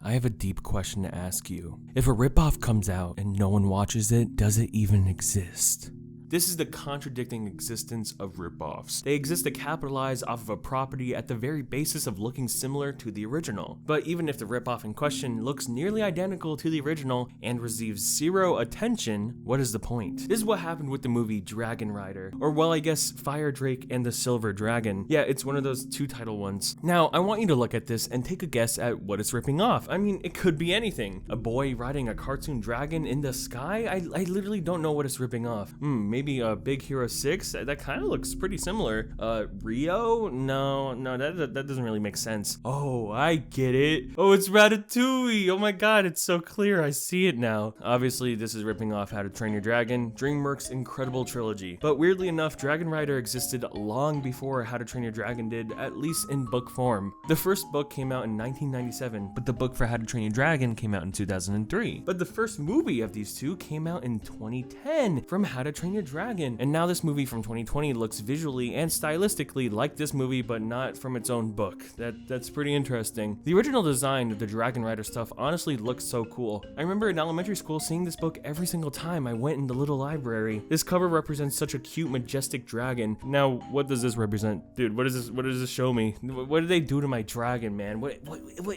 I have a deep question to ask you. If a ripoff comes out and no one watches it, does it even exist? This is the contradicting existence of ripoffs. They exist to capitalize off of a property at the very basis of looking similar to the original. But even if the ripoff in question looks nearly identical to the original and receives zero attention, what is the point? This is what happened with the movie Dragon Rider, or well, I guess Fire Drake and the Silver Dragon. Yeah, it's one of those two title ones. Now, I want you to look at this and take a guess at what it's ripping off. I mean, it could be anything. A boy riding a cartoon dragon in the sky? I literally don't know what it's ripping off. Maybe Big Hero 6? That kind of looks pretty similar. Rio? No, that doesn't really make sense. Oh, I get it. Oh, it's Ratatouille. Oh my god, it's so clear. I see it now. Obviously, this is ripping off How to Train Your Dragon, DreamWorks' incredible trilogy. But weirdly enough, Dragon Rider existed long before How to Train Your Dragon did, at least in book form. The first book came out in 1997, but the book for How to Train Your Dragon came out in 2003. But the first movie of these two came out in 2010 from How to Train Your Dragon. And now this movie from 2020 looks visually and stylistically like this movie, but not from its own book. That's pretty interesting. The original design of the Dragon Rider stuff honestly looks so cool. I remember in elementary school seeing this book every single time I went in the little library. This cover represents such a cute, majestic dragon. Now, what does this represent? Dude, what does this show me? What did they do to my dragon, man? What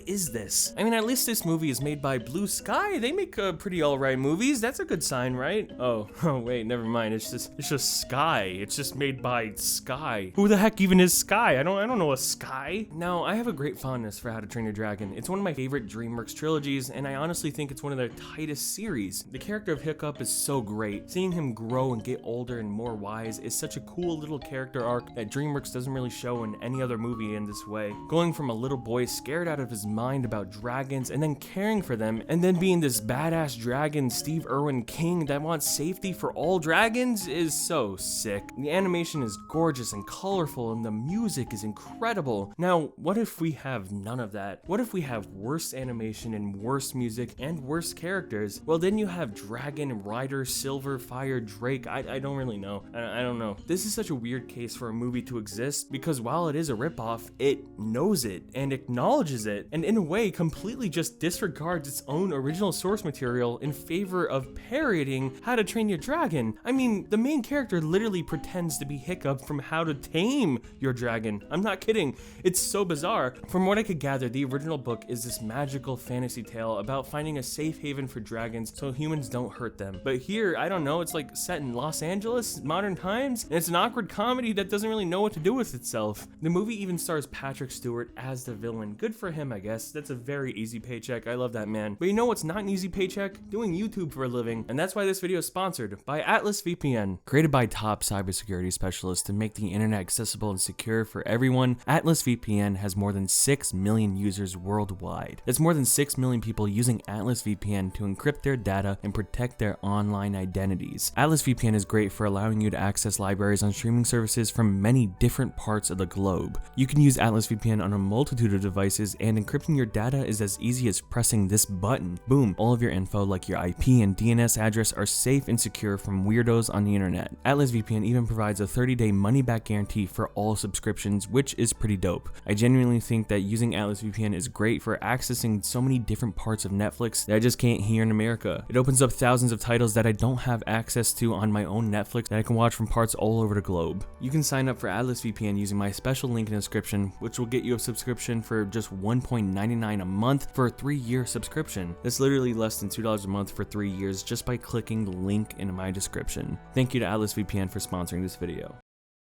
is this? I mean, at least this movie is made by Blue Sky. They make pretty alright movies. That's a good sign, right? Oh wait, never mind. It's just Sky. It's just made by Sky. Who the heck even is Sky? I don't know a Sky. Now, I have a great fondness for How to Train Your Dragon. It's one of my favorite DreamWorks trilogies, and I honestly think it's one of their tightest series. The character of Hiccup is so great. Seeing him grow and get older and more wise is such a cool little character arc that DreamWorks doesn't really show in any other movie in this way. Going from a little boy scared out of his mind about dragons and then caring for them, and then being this badass dragon Steve Irwin king that wants safety for all dragons is so sick. The animation is gorgeous and colorful, and the music is incredible. Now, what if we have none of that? What if we have worse animation and worse music and worse characters? Well, then you have Dragon Rider, Silver, Fire, Drake. I don't really know. I don't know. This is such a weird case for a movie to exist, because while it is a ripoff, it knows it and acknowledges it, and in a way completely just disregards its own original source material in favor of parodying How to Train Your Dragon. I mean, the main character literally pretends to be Hiccup from How to Tame Your Dragon. I'm not kidding. It's so bizarre. From what I could gather, the original book is this magical fantasy tale about finding a safe haven for dragons so humans don't hurt them. But here, I don't know, it's like set in Los Angeles, modern times, and it's an awkward comedy that doesn't really know what to do with itself. The movie even stars Patrick Stewart as the villain. Good for him, I guess. That's a very easy paycheck. I love that man. But you know what's not an easy paycheck? Doing YouTube for a living. And that's why this video is sponsored by AtlasVPN. Created by top cybersecurity specialists to make the internet accessible and secure for everyone, AtlasVPN has more than 6 million users worldwide. That's more than 6 million people using AtlasVPN to encrypt their data and protect their online identities. AtlasVPN is great for allowing you to access libraries on streaming services from many different parts of the globe. You can use AtlasVPN on a multitude of devices, and encrypting your data is as easy as pressing this button. Boom, all of your info like your IP and DNS address are safe and secure from weirdos on the internet. AtlasVPN even provides a 30-day money-back guarantee for all subscriptions, which is pretty dope. I genuinely think that using AtlasVPN is great for accessing so many different parts of Netflix that I just can't here in America. It opens up thousands of titles that I don't have access to on my own Netflix that I can watch from parts all over the globe. You can sign up for AtlasVPN using my special link in the description, which will get you a subscription for just $1.99 a month for a 3-year subscription. That's literally less than $2 a month for 3 years just by clicking the link in my description. Thank you to AtlasVPN for sponsoring this video.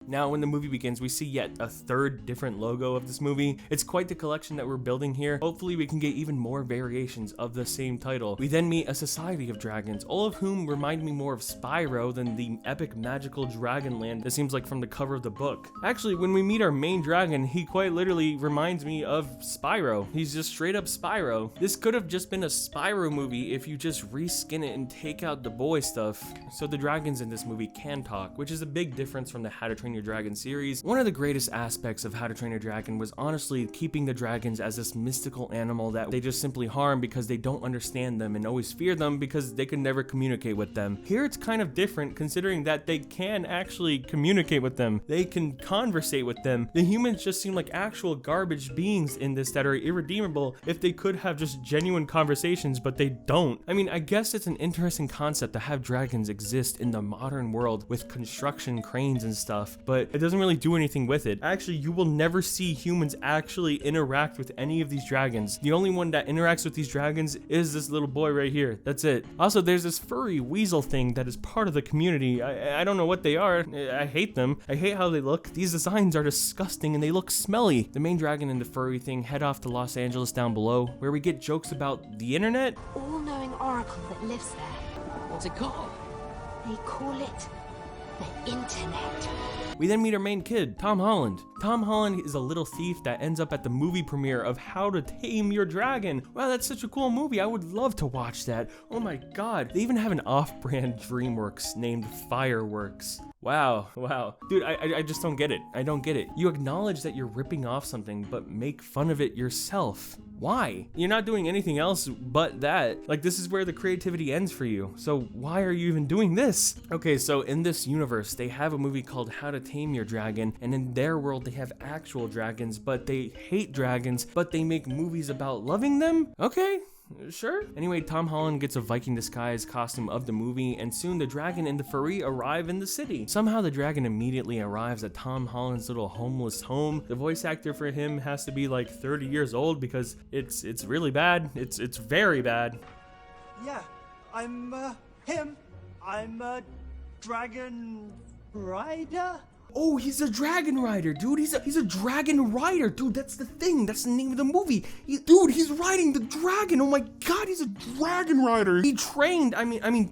Now, when the movie begins, we see yet a third different logo of this movie. It's quite the collection that we're building here. Hopefully, we can get even more variations of the same title. We then meet a society of dragons, all of whom remind me more of Spyro than the epic magical dragon land that seems like from the cover of the book. Actually, when we meet our main dragon, he quite literally reminds me of Spyro. He's just straight up Spyro. This could have just been a Spyro movie if you just reskin it and take out the boy stuff. So the dragons in this movie can talk, which is a big difference from the How to Train Train Your Dragon series, one of the greatest aspects of How to Train Your Dragon was honestly keeping the dragons as this mystical animal that they just simply harm because they don't understand them and always fear them because they can never communicate with them. Here it's kind of different considering that they can actually communicate with them. They can conversate with them. The humans just seem like actual garbage beings in this that are irredeemable if they could have just genuine conversations, but they don't. I mean, I guess it's an interesting concept to have dragons exist in the modern world with construction cranes and stuff, but it doesn't really do anything with it. Actually, you will never see humans actually interact with any of these dragons. The only one that interacts with these dragons is this little boy right here. That's it. Also, there's this furry weasel thing that is part of the community. I don't know what they are. I hate them. I hate how they look. These designs are disgusting and they look smelly. The main dragon and the furry thing head off to Los Angeles down below, where we get jokes about the internet. All-knowing oracle that lives there. What's it called? They call it the internet. We then meet our main kid, Tom Holland. Tom Holland is a little thief that ends up at the movie premiere of How to Tame Your Dragon. Wow, that's such a cool movie. I would love to watch that. Oh my god. They even have an off-brand DreamWorks named Fireworks. Wow. Dude, I just don't get it. I don't get it. You acknowledge that you're ripping off something, but make fun of it yourself. Why? You're not doing anything else but that. Like, this is where the creativity ends for you. So why are you even doing this? Okay, so in this universe, they have a movie called How to Tame Your Dragon, and in their world, they have actual dragons, but they hate dragons, but they make movies about loving them? Okay. Sure. Anyway, Tom Holland gets a Viking disguise costume of the movie, and soon the dragon and the furry arrive in the city. Somehow the dragon immediately arrives at Tom Holland's little homeless home. The voice actor for him has to be like 30 years old because it's really bad. It's very bad. Yeah, I'm him. I'm a dragon rider. Oh, he's a dragon rider, dude. He's a dragon rider, dude. That's the thing. That's the name of the movie. Dude, he's riding the dragon. Oh my god, he's a dragon rider. He trained,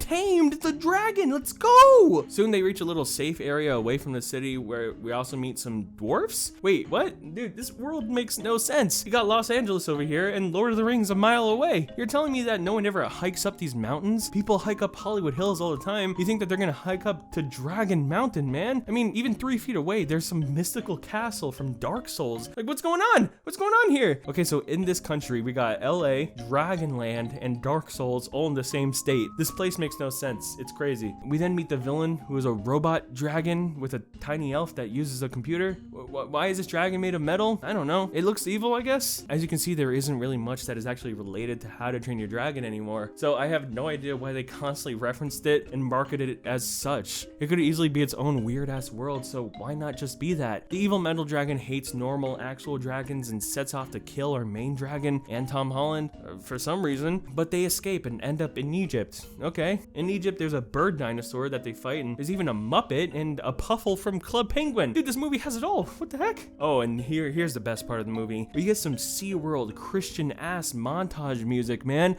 tamed the dragon. Let's go. Soon they reach a little safe area away from the city where we also meet some dwarfs. Wait, what? Dude, this world makes no sense. You got Los Angeles over here and Lord of the Rings a mile away. You're telling me that no one ever hikes up these mountains? People hike up Hollywood Hills all the time. You think that they're gonna hike up to Dragon Mountain, man? I mean, even 3 feet away, there's some mystical castle from Dark Souls. Like, what's going on? What's going on here? Okay, so in this country, we got LA, Dragonland, and Dark Souls all in the same state. This place makes no sense. It's crazy. We then meet the villain, who is a robot dragon with a tiny elf that uses a computer. Why is this dragon made of metal? I don't know. It looks evil, I guess. As you can see, there isn't really much that is actually related to How to Train Your Dragon anymore. So I have no idea why they constantly referenced it and marketed it as such. It could easily be its own weird-ass world, so why not just be that? The evil metal dragon hates normal actual dragons and sets off to kill our main dragon and Tom Holland for some reason, but they escape and end up in Egypt. Okay, in Egypt there's a bird dinosaur that they fight, and there's even a Muppet and a Puffle from Club Penguin. Dude, this movie has it all. What the heck? Oh, and here's the best part of the movie. We get some SeaWorld Christian ass montage music, man.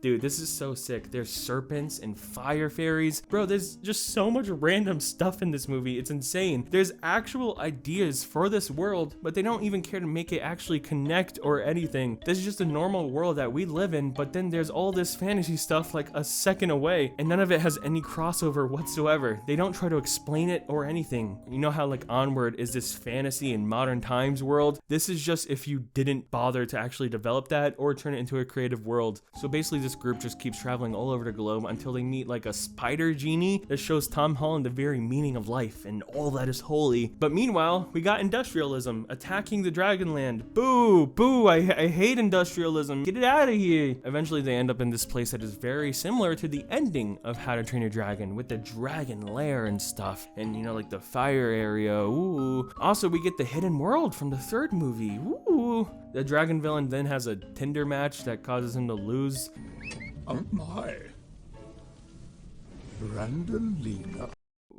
Dude, this is so sick. There's serpents and fire fairies. Bro, there's just so much random stuff in this movie. It's insane. There's actual ideas for this world, but they don't even care to make it actually connect or anything. This is just a normal world that we live in, but then there's all this fantasy stuff like a second away, and none of it has any crossover whatsoever. They don't try to explain it or anything. You know how like Onward is this fantasy in modern times world? This is just if you didn't bother to actually develop that or turn it into a creative world. So basically this group just keeps traveling all over the globe until they meet like a spider genie that shows Tom Holland the very meaning of life and all that is holy. But meanwhile, we got industrialism attacking the Dragonland. Boo, boo, I hate industrialism. Get it out of here. Eventually they end up in this place that is very similar to the ending of How to Train Your Dragon with the dragon lair and stuff. And you know, like the fire area, ooh. Also, we get the hidden world from the third movie, ooh. The dragon villain then has a Tinder match that causes him to lose. Oh my. Brandon Lena.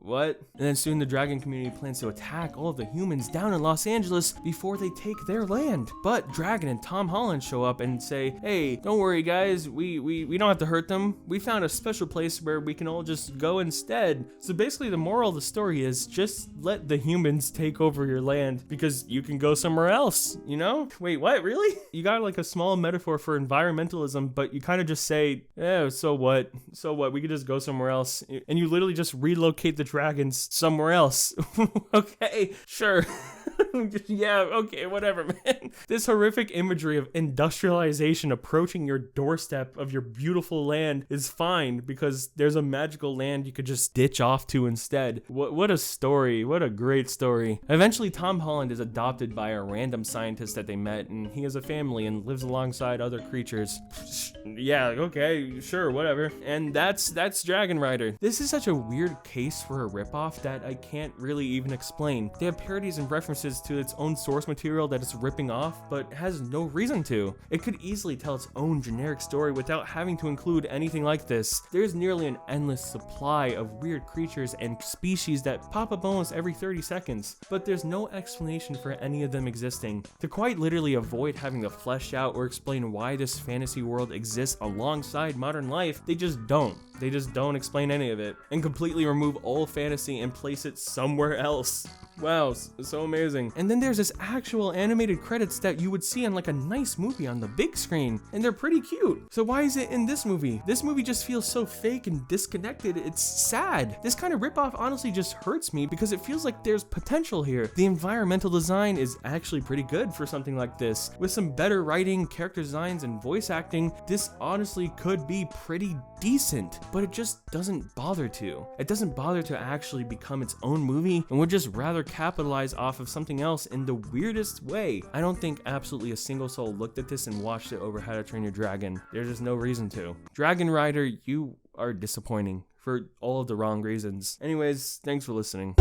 what? And then soon the dragon community plans to attack all of the humans down in Los Angeles before they take their land. But Dragon and Tom Holland show up and say, hey, don't worry guys, we don't have to hurt them. We found a special place where we can all just go instead. So basically the moral of the story is just let the humans take over your land because you can go somewhere else, you know? Wait, what, really? You got like a small metaphor for environmentalism, but you kind of just say, so what? So what? We could just go somewhere else. And you literally just relocate the dragons somewhere else. Okay, sure. Yeah, okay, whatever, man. This horrific imagery of industrialization approaching your doorstep of your beautiful land is fine because there's a magical land you could just ditch off to instead. What a story. What a great story. Eventually, Tom Holland is adopted by a random scientist that they met, and he has a family and lives alongside other creatures. Yeah, okay, sure, whatever. And that's Dragon Rider. This is such a weird case for a ripoff that I can't really even explain. They have parodies and references to its own source material that it's ripping off, but has no reason to. It could easily tell its own generic story without having to include anything like this. There's nearly an endless supply of weird creatures and species that pop up almost every 30 seconds, but there's no explanation for any of them existing. To quite literally avoid having to flesh out or explain why this fantasy world exists alongside modern life, they just don't. They just don't explain any of it and completely remove all fantasy and place it somewhere else. Wow, so amazing. And then there's this actual animated credits that you would see on like a nice movie on the big screen, and they're pretty cute. So why is it in this movie? This movie just feels so fake and disconnected. It's sad. This kind of ripoff honestly just hurts me because it feels like there's potential here. The environmental design is actually pretty good for something like this. With some better writing, character designs, and voice acting, this honestly could be pretty decent, but it just doesn't bother to. It doesn't bother to actually become its own movie and would just rather capitalize off of something else in the weirdest way. I don't think absolutely a single soul looked at this and watched it over How to Train Your Dragon. There's just no reason to. Dragon Rider, you are disappointing for all of the wrong reasons. Anyways, thanks for listening.